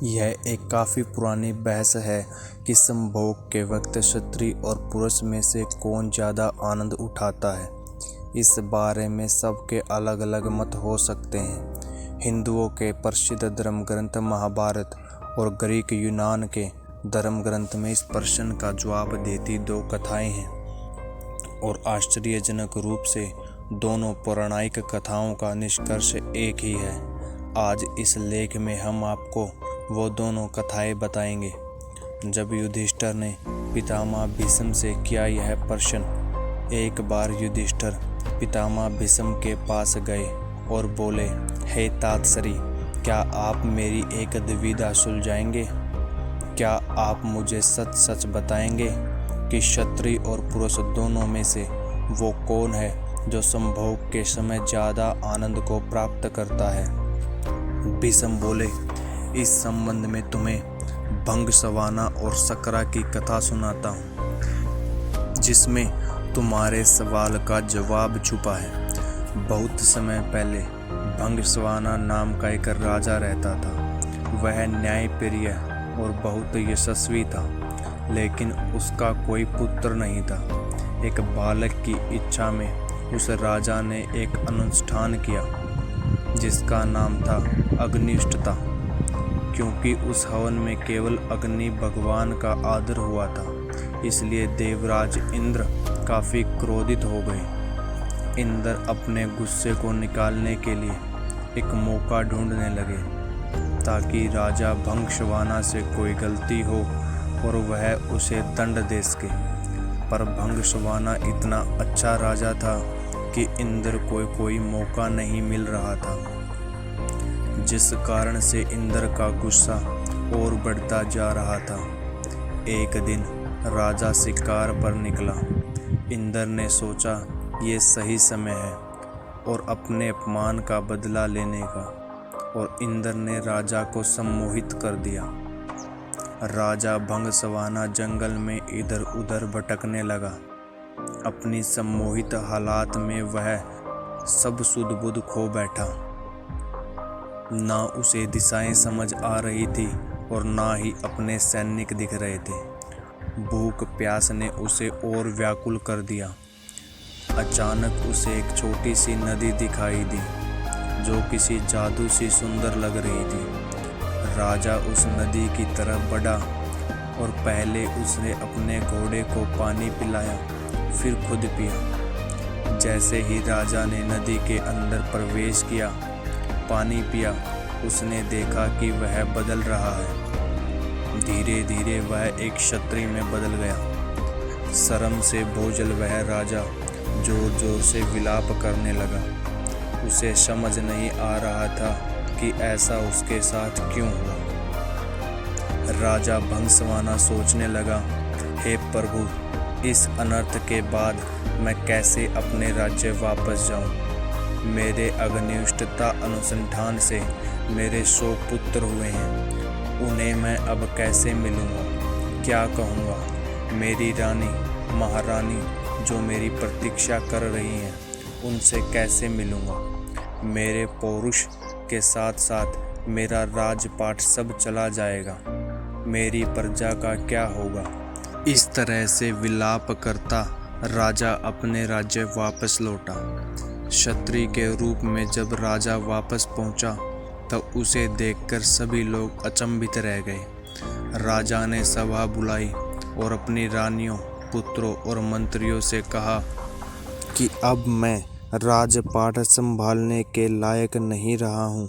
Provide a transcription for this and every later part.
यह एक काफ़ी पुरानी बहस है कि संभोग के वक्त क्षत्रिय और पुरुष में से कौन ज़्यादा आनंद उठाता है। इस बारे में सबके अलग अलग मत हो सकते हैं। हिंदुओं के प्रसिद्ध धर्म ग्रंथ महाभारत और ग्रीक यूनान के धर्म ग्रंथ में इस प्रश्न का जवाब देती दो कथाएं हैं और आश्चर्यजनक रूप से दोनों पौराणिक कथाओं का निष्कर्ष एक ही है। आज इस लेख में हम आपको वो दोनों कथाएं बताएंगे। जब युधिष्ठिर ने पितामह भीष्म से किया यह प्रश्न, एक बार युधिष्ठिर पितामह भीष्म के पास गए और बोले, हे तातश्री, क्या आप मेरी एक दुविधा सुलझाएंगे? क्या आप मुझे सच सच बताएंगे कि क्षत्रिय और पुरुष दोनों में से वो कौन है जो संभोग के समय ज़्यादा आनंद को प्राप्त करता है? भीष्म बोले, इस संबंध में तुम्हें भंगस्वाना और सकरा की कथा सुनाता हूँ, जिसमें तुम्हारे सवाल का जवाब छुपा है। बहुत समय पहले भंगस्वाना नाम का एक राजा रहता था। वह न्यायप्रिय और बहुत यशस्वी था, लेकिन उसका कोई पुत्र नहीं था। एक बालक की इच्छा में उस राजा ने एक अनुष्ठान किया जिसका नाम था अग्निष्ठता। क्योंकि उस हवन में केवल अग्नि भगवान का आदर हुआ था, इसलिए देवराज इंद्र काफ़ी क्रोधित हो गए। इंद्र अपने गुस्से को निकालने के लिए एक मौका ढूंढने लगे ताकि राजा भंगस्वाना से कोई गलती हो और वह उसे दंड दे सके। पर भंगस्वाना इतना अच्छा राजा था कि इंद्र को कोई मौका नहीं मिल रहा था, जिस कारण से इंद्र का गुस्सा और बढ़ता जा रहा था। एक दिन राजा शिकार पर निकला। इंद्र ने सोचा ये सही समय है और अपने अपमान का बदला लेने का, और इंद्र ने राजा को सम्मोहित कर दिया। राजा भंगस्वाना जंगल में इधर उधर भटकने लगा। अपनी सम्मोहित हालात में वह सब सुध बुध खो बैठा। ना उसे दिशाएं समझ आ रही थी और ना ही अपने सैनिक दिख रहे थे। भूख प्यास ने उसे और व्याकुल कर दिया। अचानक उसे एक छोटी सी नदी दिखाई दी जो किसी जादू सी सुंदर लग रही थी। राजा उस नदी की तरफ बढ़ा और पहले उसने अपने घोड़े को पानी पिलाया, फिर खुद पिया। जैसे ही राजा ने नदी के अंदर प्रवेश किया, पानी पिया, उसने देखा कि वह बदल रहा है। धीरे धीरे वह एक क्षत्रिय में बदल गया। शर्म से बोझल वह राजा जोर जोर से विलाप करने लगा। उसे समझ नहीं आ रहा था कि ऐसा उसके साथ क्यों हुआ। राजा भंगस्वाना सोचने लगा, हे प्रभु, इस अनर्थ के बाद मैं कैसे अपने राज्य वापस जाऊं? मेरे अग्निष्ठता अनुसंधान से मेरे 100 पुत्र हुए हैं, उन्हें मैं अब कैसे मिलूंगा? क्या कहूँगा? मेरी रानी महारानी जो मेरी प्रतीक्षा कर रही हैं, उनसे कैसे मिलूंगा? मेरे पौरुष के साथ साथ मेरा राजपाट सब चला जाएगा। मेरी प्रजा का क्या होगा? इस तरह से विलाप करता राजा अपने राज्य वापस लौटा। क्षत्रिय के रूप में जब राजा वापस पहुंचा तब उसे देखकर सभी लोग अचंभित रह गए। राजा ने सभा बुलाई और अपनी रानियों, पुत्रों और मंत्रियों से कहा कि अब मैं राजपाट संभालने के लायक नहीं रहा हूँ।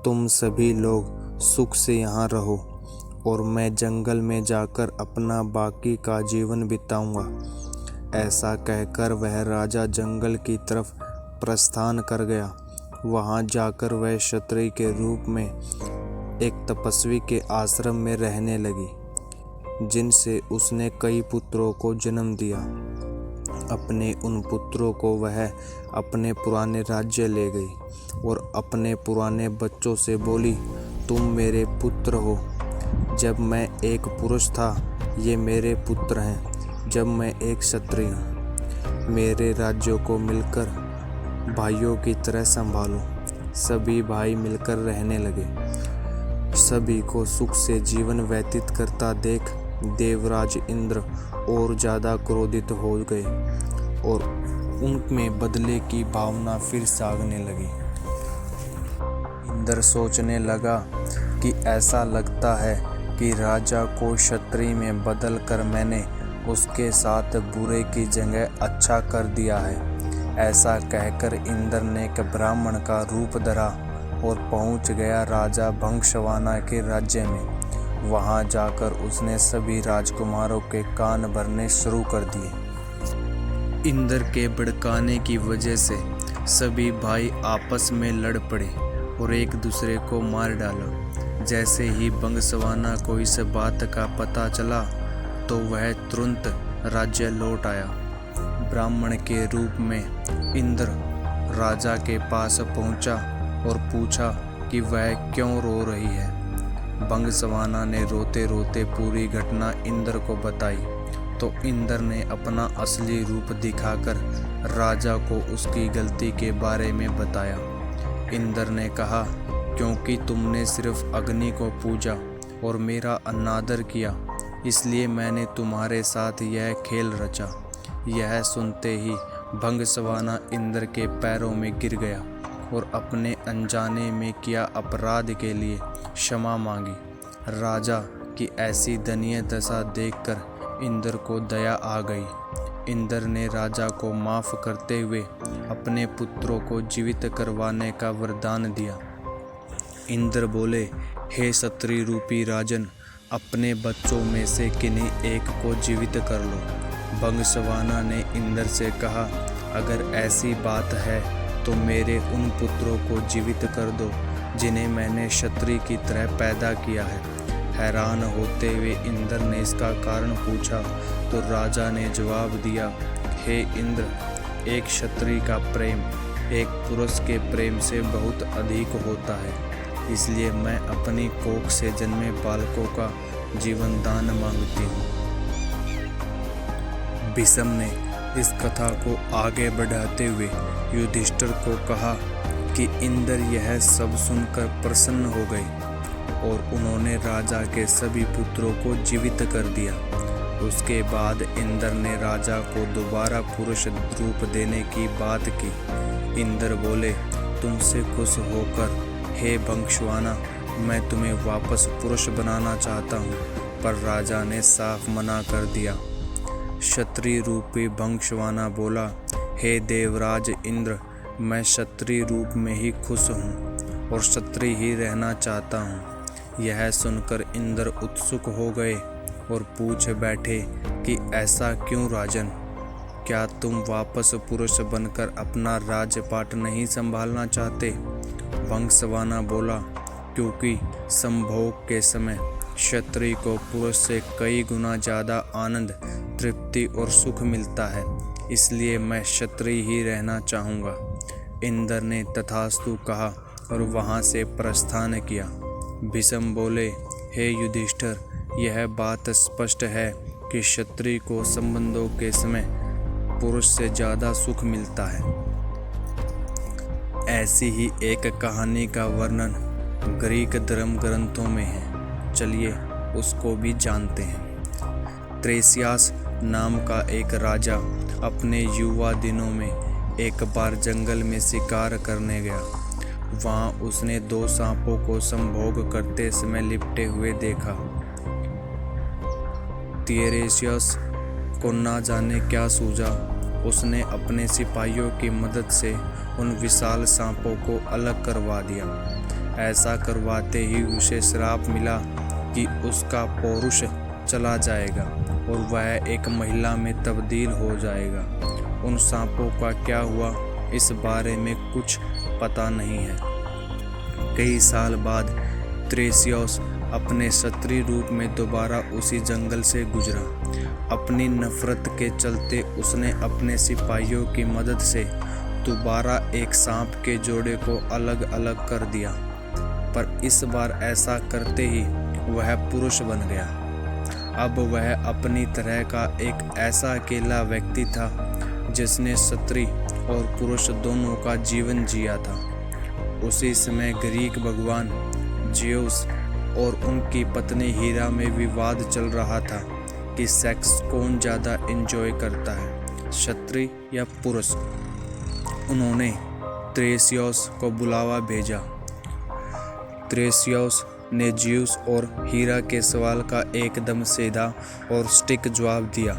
तुम सभी लोग सुख से यहाँ रहो और मैं जंगल में जाकर अपना बाकी का जीवन बिताऊंगा। ऐसा कहकर वह राजा जंगल की तरफ प्रस्थान कर गया। वहाँ जाकर वह क्षत्रिय के रूप में एक तपस्वी के आश्रम में रहने लगी, जिनसे उसने कई पुत्रों को जन्म दिया। अपने उन पुत्रों को वह अपने पुराने राज्य ले गई और अपने पुराने बच्चों से बोली, तुम मेरे पुत्र हो। जब मैं एक पुरुष था, ये मेरे पुत्र हैं। जब मैं एक क्षत्रिय हूँ, मेरे राज्यों को मिलकर भाइयों की तरह संभालो। सभी भाई मिलकर रहने लगे। सभी को सुख से जीवन व्यतीत करता देख देवराज इंद्र और ज़्यादा क्रोधित हो गए और उनमें बदले की भावना फिर जागने लगी। इंद्र सोचने लगा कि ऐसा लगता है कि राजा को क्षत्रिय में बदल कर मैंने उसके साथ बुरे की जगह अच्छा कर दिया है। ऐसा कहकर इंद्र ने एक ब्राह्मण का रूप धरा और पहुंच गया राजा भंगस्वाना के राज्य में। वहां जाकर उसने सभी राजकुमारों के कान भरने शुरू कर दिए। इंद्र के भड़काने की वजह से सभी भाई आपस में लड़ पड़े और एक दूसरे को मार डाला। जैसे ही भंगस्वाना को इस बात का पता चला तो वह तुरंत राज्य लौट आया। ब्राह्मण के रूप में इंद्र राजा के पास पहुंचा और पूछा कि वह क्यों रो रही है। भंगस्वाना ने रोते रोते पूरी घटना इंद्र को बताई तो इंद्र ने अपना असली रूप दिखाकर राजा को उसकी गलती के बारे में बताया। इंद्र ने कहा, क्योंकि तुमने सिर्फ अग्नि को पूजा और मेरा अनादर किया, इसलिए मैंने तुम्हारे साथ यह खेल रचा। यह सुनते ही भंगस्वाना इंद्र के पैरों में गिर गया और अपने अनजाने में किया अपराध के लिए क्षमा मांगी। राजा की ऐसी दयनीय दशा देखकर इंद्र को दया आ गई। इंद्र ने राजा को माफ़ करते हुए अपने पुत्रों को जीवित करवाने का वरदान दिया। इंद्र बोले, हे क्षत्रिय रूपी राजन, अपने बच्चों में से किन्हीं एक को जीवित कर लो। भंगस्वाना ने इंद्र से कहा, अगर ऐसी बात है तो मेरे उन पुत्रों को जीवित कर दो जिन्हें मैंने क्षत्रिय की तरह पैदा किया है। हैरान होते हुए इंद्र ने इसका कारण पूछा तो राजा ने जवाब दिया, हे इंद्र, एक क्षत्रिय का प्रेम एक पुरुष के प्रेम से बहुत अधिक होता है, इसलिए मैं अपनी कोख से जन्मे बालकों का जीवन दान मांगती हूँ। भीष्म ने इस कथा को आगे बढ़ाते हुए युधिष्ठिर को कहा कि इंद्र यह सब सुनकर प्रसन्न हो गए और उन्होंने राजा के सभी पुत्रों को जीवित कर दिया। उसके बाद इंद्र ने राजा को दोबारा पुरुष रूप देने की बात की। इंद्र बोले, तुमसे खुश होकर हे भंगस्वाना, मैं तुम्हें वापस पुरुष बनाना चाहता हूँ, पर राजा ने साफ मना कर दिया। क्षत्रिय रूपी भंगस्वाना बोला, हे देवराज इंद्र, मैं क्षत्रिय रूप में ही खुश हूँ और क्षत्रिय ही रहना चाहता हूँ। यह सुनकर इंद्र उत्सुक हो गए और पूछ बैठे कि ऐसा क्यों राजन? क्या तुम वापस पुरुष बनकर अपना राजपाट नहीं संभालना चाहते? भंगस्वाना बोला, क्योंकि संभोग के समय क्षत्रिय को पुरुष से कई गुना ज़्यादा आनंद, तृप्ति और सुख मिलता है, इसलिए मैं क्षत्रिय ही रहना चाहूँगा। इंद्र ने तथास्तु कहा और वहाँ से प्रस्थान किया। भीष्म बोले, हे युधिष्ठिर, यह बात स्पष्ट है कि क्षत्रिय को संबंधों के समय पुरुष से ज़्यादा सुख मिलता है। ऐसी ही एक कहानी का वर्णन ग्रीक धर्म ग्रंथों में है, चलिए उसको भी जानते हैं। त्रेसियास नाम का एक राजा अपने युवा दिनों में एक बार जंगल में शिकार करने गया। वहाँ उसने 2 सांपों को संभोग करते समय लिपटे हुए देखा। त्रेसियास को ना जाने क्या सूझा, उसने अपने सिपाहियों की मदद से उन विशाल सांपों को अलग करवा दिया। ऐसा करवाते ही उसे श्राप मिला कि उसका पौरुष चला जाएगा और वह एक महिला में तब्दील हो जाएगा। उन सांपों का क्या हुआ इस बारे में कुछ पता नहीं है। कई साल बाद त्रेसियास अपने क्षत्रिय रूप में दोबारा उसी जंगल से गुजरा। अपनी नफरत के चलते उसने अपने सिपाहियों की मदद से दोबारा एक सांप के जोड़े को अलग अलग कर दिया, पर इस बार ऐसा करते ही वह पुरुष बन गया। अब वह अपनी तरह का एक ऐसा अकेला व्यक्ति था जिसने क्षत्रिय और पुरुष दोनों का जीवन जिया था। उसी समय ग्रीक भगवान ज़्यूस और उनकी पत्नी हीरा में विवाद चल रहा था कि सेक्स कौन ज़्यादा एंजॉय करता है, क्षत्रिय या पुरुष। उन्होंने त्रेसियस को बुलावा भेजा। त्रेसियस ने ज्यूस और हीरा के सवाल का एकदम सीधा और स्टिक जवाब दिया।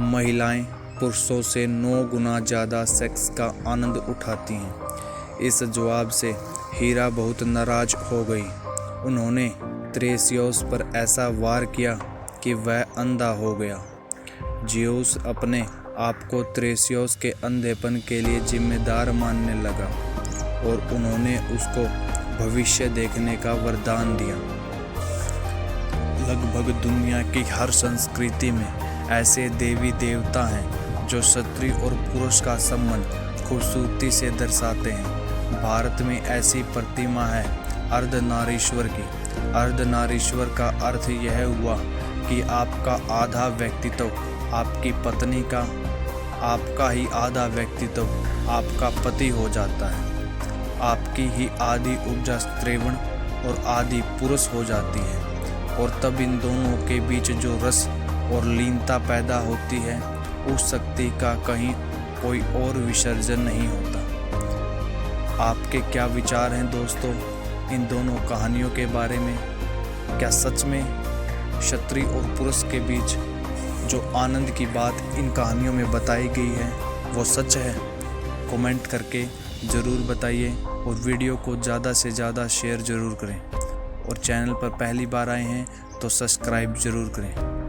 महिलाएं पुरुषों से 9 गुना ज़्यादा सेक्स का आनंद उठाती हैं। इस जवाब से हीरा बहुत नाराज हो गई। उन्होंने त्रेसियस पर ऐसा वार किया कि वह अंधा हो गया। ज्यूस अपने आप को त्रेसियस के अंधेपन के लिए जिम्मेदार मानने लगा और उन्होंने उसको भविष्य देखने का वरदान दिया। लगभग दुनिया की हर संस्कृति में ऐसे देवी देवता हैं जो स्त्री और पुरुष का संबंध खूबसूरती से दर्शाते हैं। भारत में ऐसी प्रतिमा है अर्धनारीश्वर की। अर्धनारीश्वर का अर्थ यह हुआ कि आपका आधा व्यक्तित्व आपकी पत्नी का, आपका ही आधा व्यक्तित्व आपका पति हो जाता है। आपकी ही आधी ऊर्जा स्त्रीवण और आधी पुरुष हो जाती है और तब इन दोनों के बीच जो रस और लीनता पैदा होती है, उस शक्ति का कहीं कोई और विसर्जन नहीं होता। आपके क्या विचार हैं दोस्तों इन दोनों कहानियों के बारे में? क्या सच में क्षत्रिय और पुरुष के बीच जो आनंद की बात इन कहानियों में बताई गई है वो सच है? कमेंट करके ज़रूर बताइए और वीडियो को ज़्यादा से ज़्यादा शेयर ज़रूर करें और चैनल पर पहली बार आए हैं तो सब्सक्राइब ज़रूर करें।